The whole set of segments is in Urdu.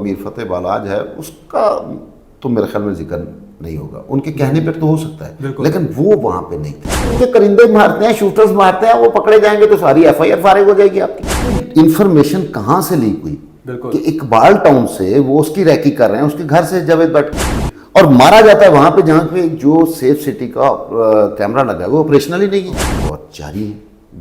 امیر فتح بالاج ہے اس کا تو میرے خیال میں ذکر نہیں ہوگا، ان کے کہنے پہ تو ہو سکتا ہے لیکن وہ وہاں پہ نہیں تھے. ان کے کرندے مارتے ہیں، شوٹرز مارتے ہیں، وہ پکڑے جائیں گے تو ساری ایف آئی آر فارغ ہو جائے گی آپ کی. انفارمیشن کہاں سے لیک ہوئی کہ اقبال ٹاؤن سے وہ اس کی ریکی کر رہے ہیں، اس کے گھر سے جاوید بٹ، اور مارا جاتا ہے وہاں پہ جہاں پہ جو سیف سٹی کا کیمرہ لگا ہے وہ آپریشنل ہی نہیں ہے. اور جاری ہے،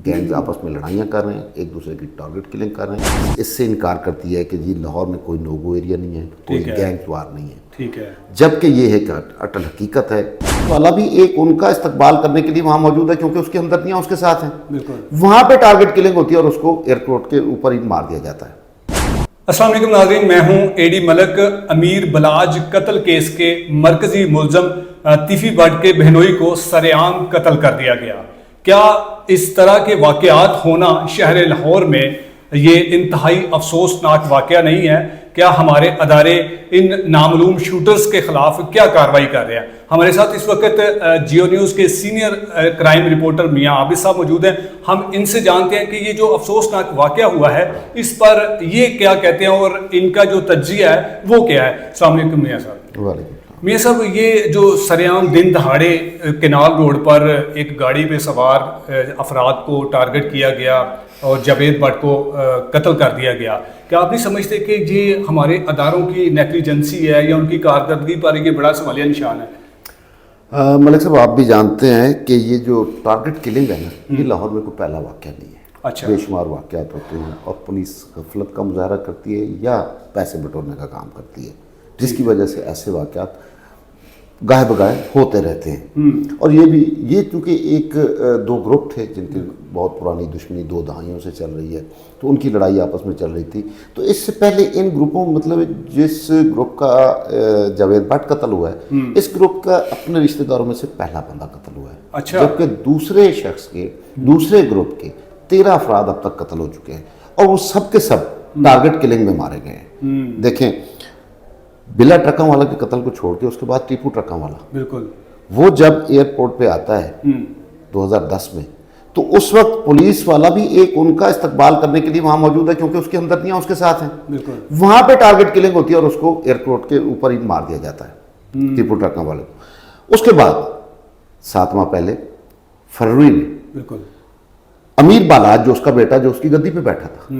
گینگز آپس میں لڑائیاں کر رہے ہیں، ایک دوسرے کی ٹارگٹ کلنگ کر رہے ہیں. اس سے انکار کرتی ہے کہ جی لاہور میں کوئی نو گو ایریا نہیں ہے، کوئی گینگ وار نہیں ہے. ٹھیک ہے، جبکہ یہ ہے کہ اٹل حقیقت ہے. والا بھی ایک ان کا استقبال کرنے کے لیے وہاں موجود ہے کیونکہ اس کی ہمدردیاں اس کے ساتھ ہیں. وہاں پہ ٹارگٹ کلنگ ہوتی ہے اور اس کو ایئرپورٹ کے اوپر ہی مار دیا جاتا ہے. السلام علیکم ناظرین، میں ہوں اے ڈی ملک. امیر بلاج قتل کیس کے مرکزی ملزم تیفی بٹ کے بہنوئی کو سرعام قتل کر دیا گیا. کیا اس طرح کے واقعات ہونا شہر لاہور میں یہ انتہائی افسوسناک واقعہ نہیں ہے؟ کیا ہمارے ادارے ان نامعلوم شوٹرز کے خلاف کیا کارروائی کر رہے ہیں؟ ہمارے ساتھ اس وقت جیو نیوز کے سینئر کرائم رپورٹر میاں عابد صاحب موجود ہیں. ہم ان سے جانتے ہیں کہ یہ جو افسوسناک واقعہ ہوا ہے اس پر یہ کیا کہتے ہیں اور ان کا جو تجزیہ ہے وہ کیا ہے. السلام علیکم میاں صاحب. وعلیکم. میاں صاحب، یہ جو سرعام دن دہاڑے کینال روڈ پر ایک گاڑی پہ سوار افراد کو ٹارگٹ کیا گیا اور جاوید بٹ کو قتل کر دیا گیا، کیا آپ نہیں سمجھتے کہ یہ ہمارے اداروں کی نیگلیجنسی ہے یا ان کی کارکردگی پر یہ بڑا سوالیہ نشان ہے؟ ملک صاحب، آپ بھی جانتے ہیں کہ یہ جو ٹارگٹ کلنگ ہے نا، یہ لاہور میں کوئی پہلا واقعہ نہیں ہے. اچھا. بے شمار واقعات ہوتے ہیں اور پولیس غفلت کا مظاہرہ کرتی ہے یا پیسے بٹورنے کا کام کرتی ہے، جس کی وجہ سے ایسے واقعات گاہے بگاہے ہوتے رہتے ہیں. اور یہ چونکہ ایک دو گروپ تھے جن کی بہت پرانی دشمنی 2 دہائیوں سے چل رہی ہے، تو ان کی لڑائی آپس میں چل رہی تھی. تو اس سے پہلے ان گروپوں مطلب جس گروپ کا جاوید بٹ قتل ہوا ہے، اس گروپ کا اپنے رشتہ داروں میں سے پہلا بندہ قتل ہوا ہے. اچھا. جبکہ دوسرے شخص کے دوسرے گروپ کے 13 افراد اب تک قتل ہو چکے ہیں اور وہ سب کے سب ٹارگٹ کلنگ میں مارے گئے ہیں. دیکھیں، بلا ٹرکاں والا کے قتل کو چھوڑ کے اس کے بعد ٹیپو ٹرکاں والا، بالکل، وہ جب ایئرپورٹ پہ آتا ہے 2010 میں، تو اس وقت پولیس والا بھی ایک ان کا استقبال کرنے کے لیے وہاں موجود ہے کیونکہ اس کی ہمدردیاں اس کے ساتھ ہیں. وہاں پہ ٹارگٹ کلنگ ہوتی ہے اور اس کو ایئرپورٹ کے اوپر ہی مار دیا جاتا ہے ٹیپو ٹرکاں والے کو. اس کے بعد 7 ماہ پہلے فروری میں بالکل امیر بالاج جو اس کا بیٹا جو اس کی گدی پہ بیٹھا تھا،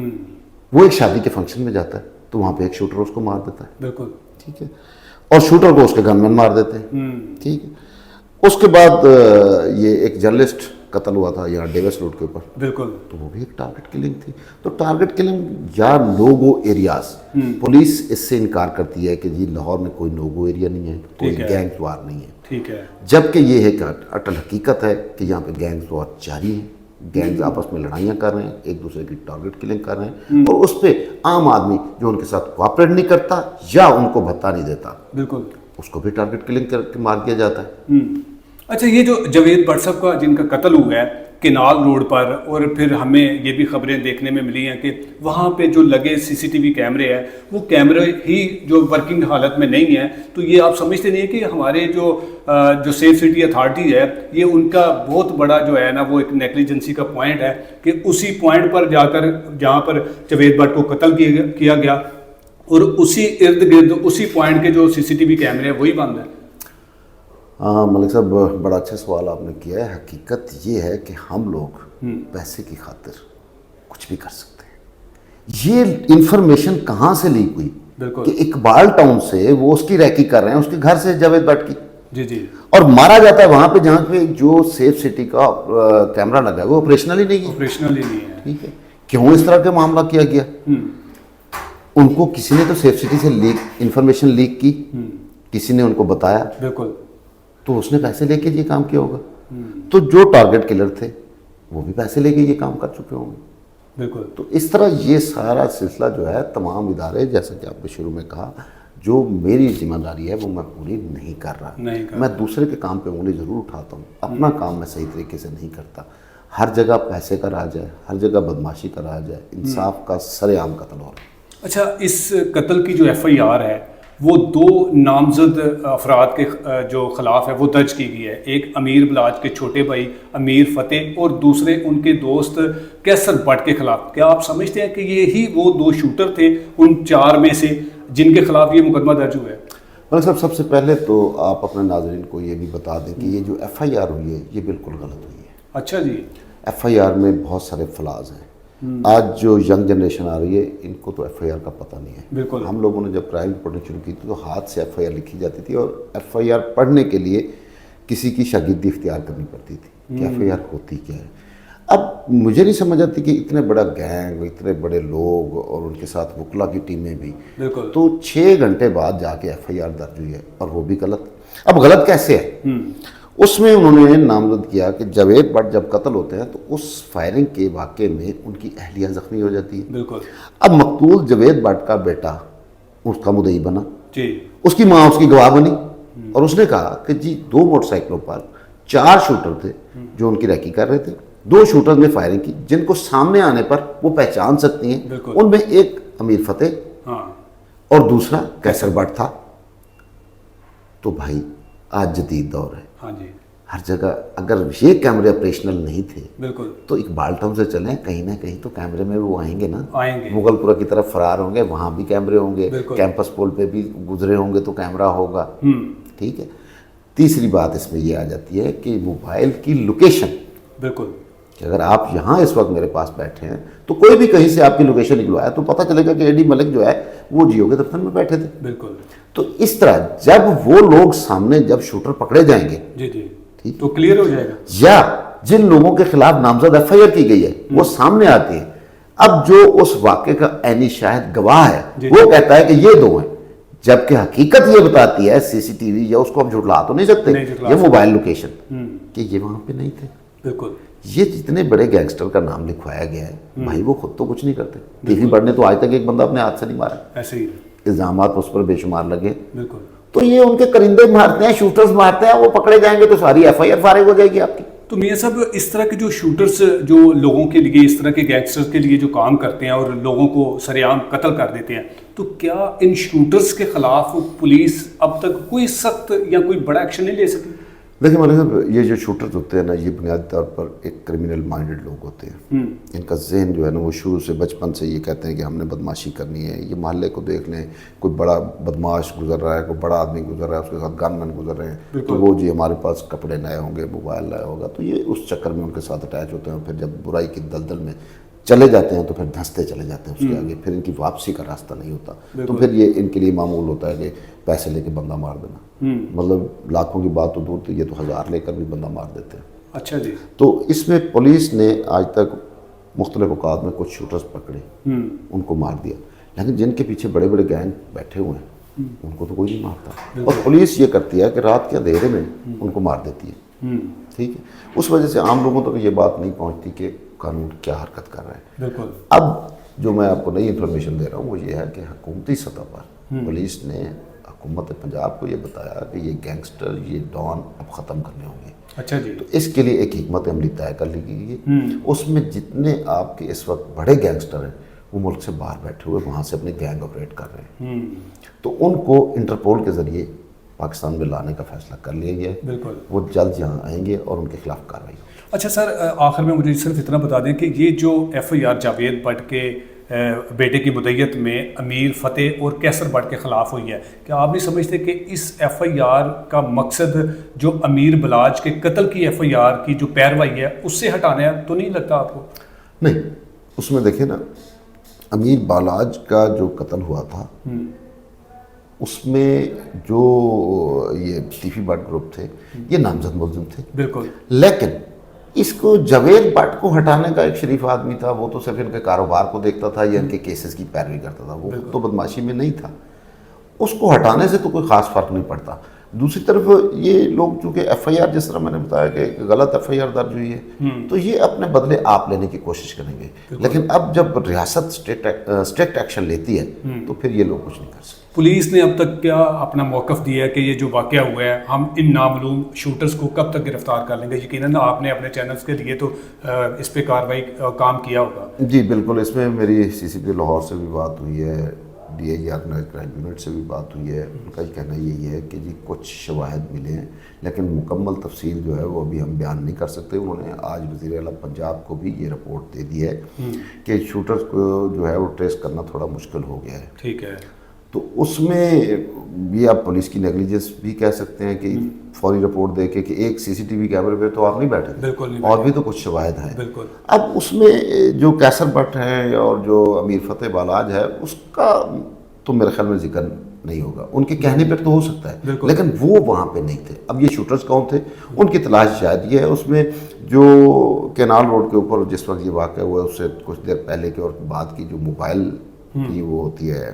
وہ ایک شادی کے فنکشن میں جاتا ہے تو وہاں پہ ایک شوٹر اس کو مار دیتا ہے. بالکل ٹھیک ہے. اور شوٹر کو اس کے گن مین مار دیتے ہیں. ٹھیک ہے. اس کے بعد یہ ایک جرنلسٹ قتل ہوا تھا یہاں ڈیوس روڈ کے اوپر، بالکل، تو وہ بھی ایک ٹارگٹ کلنگ تھی. تو ٹارگٹ کلنگ یا نوگو ایریاز، پولیس اس سے انکار کرتی ہے کہ جی لاہور میں کوئی نوگو ایریا نہیں ہے، کوئی گینگ وار نہیں ہے. ٹھیک ہے. جبکہ یہ ہے کہ اٹل حقیقت ہے کہ یہاں پہ گینگز وار جاری ہیں، گینگز آپس میں لڑائیاں کر رہے ہیں، ایک دوسرے کی ٹارگٹ کلنگ کر رہے ہیں، اور اس پہ عام آدمی جو ان کے ساتھ کوآپریٹ نہیں کرتا یا ان کو بھتا نہیں دیتا، بالکل، اس کو بھی ٹارگٹ کلنگ کر کے مار دیا جاتا ہے. اچھا، یہ جو جاوید بٹ صاحب کا جن کا قتل ہوا ہے کینال روڈ پر، اور پھر ہمیں یہ بھی خبریں دیکھنے میں ملی ہیں کہ وہاں پہ جو لگے سی ٹی وی کیمرے ہیں وہ کیمرے ہی جو ورکنگ حالت میں نہیں ہیں، تو یہ آپ سمجھتے نہیں کہ ہمارے جو سیف سٹی اتھارٹی ہے یہ ان کا بہت بڑا جو ہے نا وہ ایک نیگلیجنسی کا پوائنٹ ہے کہ اسی پوائنٹ پر جا کر جہاں پر جاوید بٹ کو قتل کیا گیا اور اسی ارد گرد اسی پوائنٹ کے جو سی ٹی وی کیمرے ہیں وہی بند ہیں؟ ہاں ملک صاحب، بڑا اچھا سوال آپ نے کیا ہے. حقیقت یہ ہے کہ ہم لوگ پیسے کی خاطر کچھ بھی کر سکتے ہیں. یہ انفارمیشن کہاں سے لیک ہوئی کہ اقبال ٹاؤن سے وہ اس کی ریکی کر رہے ہیں، اس کے گھر سے جاوید بٹ کی، جی، اور مارا جاتا ہے وہاں پہ جہاں پہ جو سیف سٹی کا کیمرہ لگا ہے وہ آپریشنل ہی نہیں ہے. ٹھیک ہے. کیوں اس طرح کا معاملہ کیا گیا؟ ان کو کسی نے تو سیف سٹی سے انفارمیشن لیک کی، کسی نے ان کو بتایا، بالکل، تو اس نے پیسے لے کے یہ کام کیا ہوگا. تو جو ٹارگٹ کلر تھے وہ بھی پیسے لے کے یہ کام کر چکے ہوں گے. بالکل. تو اس طرح یہ سارا سلسلہ جو ہے تمام ادارے، جیسا کہ آپ نے شروع میں کہا، جو میری ذمہ داری ہے وہ میں پوری نہیں کر رہا. میں دوسرے کے کام پہ انگلی ضرور اٹھاتا ہوں، اپنا کام میں صحیح طریقے سے نہیں کرتا. ہر جگہ پیسے کا راج ہے، ہر جگہ بدماشی کا راج ہے، انصاف کا سر عام قتل ہو رہا ہے. اچھا، اس قتل کی جو ایف آئی آر ہے وہ 2 نامزد افراد کے جو خلاف ہے وہ درج کی گئی ہے. ایک امیر بلاج کے چھوٹے بھائی امیر فتح اور دوسرے ان کے دوست کیسر بٹ کے خلاف. کیا آپ سمجھتے ہیں کہ یہی وہ 2 شوٹر تھے ان 4 میں سے جن کے خلاف یہ مقدمہ درج ہوا ہے؟ ملک صاحب سب سے پہلے تو آپ اپنے ناظرین کو یہ بھی بتا دیں کہ یہ جو ایف آئی آر ہوئی ہے یہ بالکل غلط ہوئی ہے. اچھا جی. ایف آئی آر میں بہت سارے فلاز ہیں. آج جو ینگ جنریشن آ رہی ہے ان کو تو ایف آئی آر کا پتہ نہیں ہے. بالکل. ہم لوگوں نے جب کرائم پڑھنی شروع کی تھی تو ہاتھ سے ایف آئی آر لکھی جاتی تھی اور ایف آئی آر پڑھنے کے لیے کسی کی شاگردی اختیار کرنی پڑتی تھی کہ ایف آئی آر ہوتی کیا ہے. اب مجھے نہیں سمجھ آتی کہ اتنے بڑا گینگ، اتنے بڑے لوگ اور ان کے ساتھ وکلا کی ٹیمیں بھی، تو 6 گھنٹے بعد جا کے ایف آئی آر درج ہوئی ہے اور وہ بھی غلط. اب غلط کیسے ہے؟ اس میں انہوں نے نامزد کیا کہ جاوید بٹ جب قتل ہوتے ہیں تو اس فائرنگ کے واقعے میں ان کی اہلیہ زخمی ہو جاتی ہے. بالکل. اب مقتول جاوید بٹ کا بیٹا اس کا مدعی بنا جی، اس کی ماں اس کی گواہ بنی اور اس نے کہا کہ جی 2 موٹر سائیکلوں پر 4 شوٹر تھے جو ان کی ریکی کر رہے تھے. 2 شوٹر نے فائرنگ کی جن کو سامنے آنے پر وہ پہچان سکتی ہیں. ان میں ایک امیر فتح اور دوسرا کیسر بٹ تھا. تو بھائی آج جدید دور ہے. ہاں جی. ہر جگہ اگر یہ کیمرے آپریشنل نہیں تھے بالکل تو اقبال ٹاؤن سے چلیں کہیں نہ کہیں تو کیمرے میں وہ آئیں گے نا. آئیں گے. مغل پورہ کی طرف فرار ہوں گے وہاں بھی کیمرے ہوں گے. کیمپس پول پہ بھی گزرے ہوں گے تو کیمرہ ہوگا. ٹھیک ہے. تیسری بات اس میں یہ آ جاتی ہے کہ موبائل کی لوکیشن. بالکل. کہ اگر آپ یہاں اس وقت میرے پاس بیٹھے ہیں تو کوئی بھی کہیں سے آپ کی لوکیشن نکلوایا تو پتہ چلے گا کہ اے ڈی ملک جو ہے وہ جیو کے دفتر میں بیٹھے تھے. بالکل. تو اس طرح جب وہ لوگ سامنے جب شوٹر پکڑے جائیں گے جی جی تو کلیئر ہو جائے گا. یا جن لوگوں کے خلاف نامزد ایف آئی آر کی گئی ہے وہ سامنے آتے ہیں. اب جو اس واقعے کا عینی شاہد گواہ ہے وہ کہتا ہے کہ یہ 2 ہیں جبکہ حقیقت یہ بتاتی ہے سی سی ٹی وی یا اس کو ہم جھٹلا تو نہیں سکتے یہ موبائل لوکیشن کہ یہ وہاں پہ نہیں تھے. بالکل. یہ جتنے بڑے گینگسٹر کا نام لکھوایا گیا ہے بھائی وہ خود تو کچھ نہیں کرتے. ٹی وی بڑھنے تو آج تک ایک بندہ اپنے ہاتھ سے نہیں مارا. ایسے ہی الزامات اس پر بے شمار لگے. بالکل. تو یہ ان کے کرندے مارتے ہیں، شوٹرز مارتے ہیں، وہ پکڑے جائیں گے تو ساری ایف آئی آر فارغ ہو جائے گی آپ کی. تو میاں صاحب اس طرح کے جو شوٹرز جو لوگوں کے لیے اس طرح کے گینگسٹرز کے لیے جو کام کرتے ہیں اور لوگوں کو سرعام قتل کر دیتے ہیں تو کیا ان شوٹرز کے خلاف پولیس اب تک کوئی سخت یا کوئی بڑا ایکشن نہیں لے سکی؟ دیکھیں مولانا صاحب یہ جو شوٹرز ہوتے ہیں نا یہ بنیادی طور پر ایک کرمنل مائنڈڈ لوگ ہوتے ہیں. ان کا ذہن جو ہے نا وہ شروع سے بچپن سے یہ کہتے ہیں کہ ہم نے بدماشی کرنی ہے. یہ محلے کو دیکھ لیں کوئی بڑا بدماش گزر رہا ہے، کوئی بڑا آدمی گزر رہا ہے، اس کے ساتھ گن مین گزر رہے ہیں تو وہ جی ہمارے پاس کپڑے نئے ہوں گے، موبائل نیا ہوگا. تو یہ اس چکر میں ان کے ساتھ اٹیچ ہوتے ہیں. پھر جب برائی کی دلدل میں چلے جاتے ہیں تو پھر دھنستے چلے جاتے ہیں اس کے آگے. پھر ان کی واپسی کا راستہ نہیں ہوتا. تو پھر یہ ان کے لیے معمول ہوتا ہے کہ پیسے لے کے بندہ مار دینا. مطلب لاکھوں کی بات تو دور تھی، یہ تو 1000 لے کر بھی بندہ مار دیتے ہیں. اچھا جی. تو اس میں پولیس نے آج تک مختلف اوقات میں کچھ شوٹرز پکڑے ان کو مار دیا. لیکن جن کے پیچھے بڑے بڑے گینگ بیٹھے ہوئے ہیں ان کو تو کوئی نہیں مارتا. اور پولیس یہ کرتی ہے کہ رات کے اندھیرے میں ان کو مار دیتی ہے. ٹھیک ہے. اس وجہ سے عام لوگوں تک یہ بات نہیں پہنچتی کہ قانون کیا حرکت کر رہا ہے. بالکل. اب جو میں آپ کو نئی انفارمیشن دے رہا ہوں وہ یہ ہے کہ حکومتی سطح پر پولیس نے حکومت پنجاب کو یہ بتایا کہ یہ گینگسٹر یہ ڈان اب ختم کرنے ہوں گے. اچھا جی. تو اس کے لیے ایک حکمت عملی طے کر لی گئی ہے. اس میں جتنے آپ کے اس وقت بڑے گینگسٹر ہیں وہ ملک سے باہر بیٹھے ہوئے وہاں سے اپنے گینگ آپریٹ کر رہے ہیں. تو ان کو انٹرپول کے ذریعے پاکستان میں لانے کا فیصلہ کر لیا گیا ہے. بالکل. وہ جلد یہاں آئیں گے اور ان کے خلاف کارروائی ہوگی. اچھا سر آخر میں مجھے صرف اتنا بتا دیں کہ یہ جو F I R Javed Butt کے بیٹے کی مدعیت میں امیر فتح اور کیسر بٹ کے خلاف ہوئی ہے، کیا آپ نہیں سمجھتے کہ اس ایف آئی آر کا مقصد جو امیر بلاج کے قتل کی ایف آئی آر کی جو پیروائی ہے اس سے ہٹانا ہے؟ تو نہیں لگتا آپ کو؟ نہیں. اس میں دیکھیں نا امیر بالاج کا جو قتل ہوا تھا اس میں جو یہ ٹیفی بٹ گروپ تھے یہ نامزد ملزم تھے. بالکل. لیکن اس کو جاوید بٹ کو ہٹانے کا ایک شریف آدمی تھا. وہ تو صرف ان کے کاروبار کو دیکھتا تھا یا ان کے کیسز کی پیروی کرتا تھا. وہ تو بدماشی میں نہیں تھا. اس کو ہٹانے سے تو کوئی خاص فرق نہیں پڑتا. دوسری طرف یہ لوگ چونکہ ایف آئی آر جس طرح میں نے بتایا کہ غلط ایف آئی آر درج ہوئی ہے تو یہ اپنے بدلے آپ لینے کی کوشش کریں گے. لیکن اب جب ریاست اسٹرکٹ ایکشن لیتی ہے تو پھر یہ لوگ کچھ نہیں کر سکتے. پولیس نے اب تک کیا اپنا موقف دیا ہے کہ یہ جو واقعہ ہوا ہے ہم ان نامعلوم شوٹرز کو کب تک گرفتار کر لیں گے؟ یقیناً آپ نے اپنے چینلز کے لیے تو اس پہ کاروائی کام کیا ہوگا. جی بالکل. اس میں میری سی سی پی لاہور سے بھی بات ہوئی ہے، D I G organised crime unit سے بھی بات ہوئی ہے. ان کا یہ کہنا یہی ہے کہ جی کچھ شواہد ملے ہیں لیکن مکمل تفصیل جو ہے وہ ابھی ہم بیان نہیں کر سکتے. انہوں نے آج وزیر اعلیٰ پنجاب کو بھی یہ رپورٹ دے دی ہے کہ شوٹرز کو جو ہے وہ ٹریس کرنا تھوڑا مشکل ہو گیا ہے. ٹھیک ہے. تو اس میں یہ آپ پولیس کی نیگلیجنس بھی کہہ سکتے ہیں کہ فوری رپورٹ دے کے کہ ایک سی سی ٹی وی کیمرے پہ تو آپ نہیں بیٹھے، بالکل نہیں، اور بھی تو کچھ شواہد ہیں۔ بالکل۔ اب اس میں جو قیصر بٹ ہیں اور جو امیر فتح بالاج ہے، اس کا تو میرے خیال میں ذکر نہیں ہوگا، ان کے کہنے پر تو ہو سکتا ہے، لیکن وہ وہاں پہ نہیں تھے۔ اب یہ شوٹرز کون تھے، ان کی تلاش شاید یہ ہے۔ اس میں جو کینال روڈ کے اوپر جس وقت یہ واقعہ ہوا ہے اس سے کچھ دیر پہلے کے اور بعد کی جو موبائل کی وہ ہوتی ہے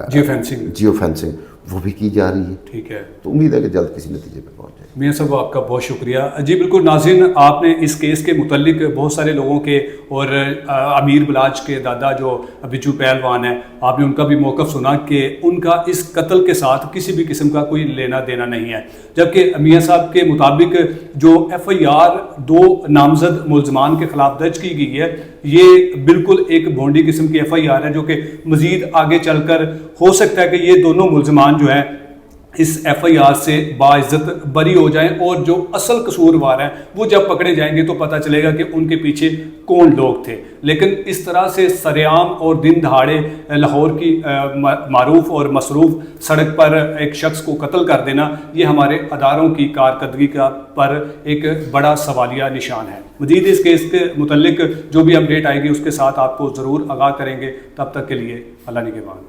جیو فینسنگ، وہ بھی کی جا رہی ہے۔ ٹھیک ہے، تو امید ہے کہ جلد کسی نتیجے پہ پہنچ جائے۔ میاں صاحب آپ کا بہت شکریہ۔ جی بالکل ناظرین، آپ نے اس کیس کے متعلق بہت سارے لوگوں کے اور امیر بلاج کے دادا جو بچو پہلوان ہیں، آپ نے ان کا بھی موقف سنا کہ ان کا اس قتل کے ساتھ کسی بھی قسم کا کوئی لینا دینا نہیں ہے، جبکہ میاں صاحب کے مطابق جو ایف آئی آر 2 نامزد ملزمان کے خلاف درج کی گئی ہے، یہ بالکل ایک بھونڈی قسم کی ایف آئی آر ہے، جو کہ مزید آگے چل کر ہو سکتا ہے کہ یہ دونوں ملزمان جو ہیں اس ایف آئی آر سے باعزت بری ہو جائیں، اور جو اصل قصوروار ہیں وہ جب پکڑے جائیں گے تو پتہ چلے گا کہ ان کے پیچھے کون لوگ تھے۔ لیکن اس طرح سے سرعام اور دن دہاڑے لاہور کی معروف اور مصروف سڑک پر ایک شخص کو قتل کر دینا، یہ ہمارے اداروں کی کارکردگی کا پر ایک بڑا سوالیہ نشان ہے۔ مزید اس کیس کے متعلق جو بھی اپڈیٹ آئے گی اس کے ساتھ آپ کو ضرور آگاہ کریں گے۔ تب تک کے لیے اللہ نگہبان۔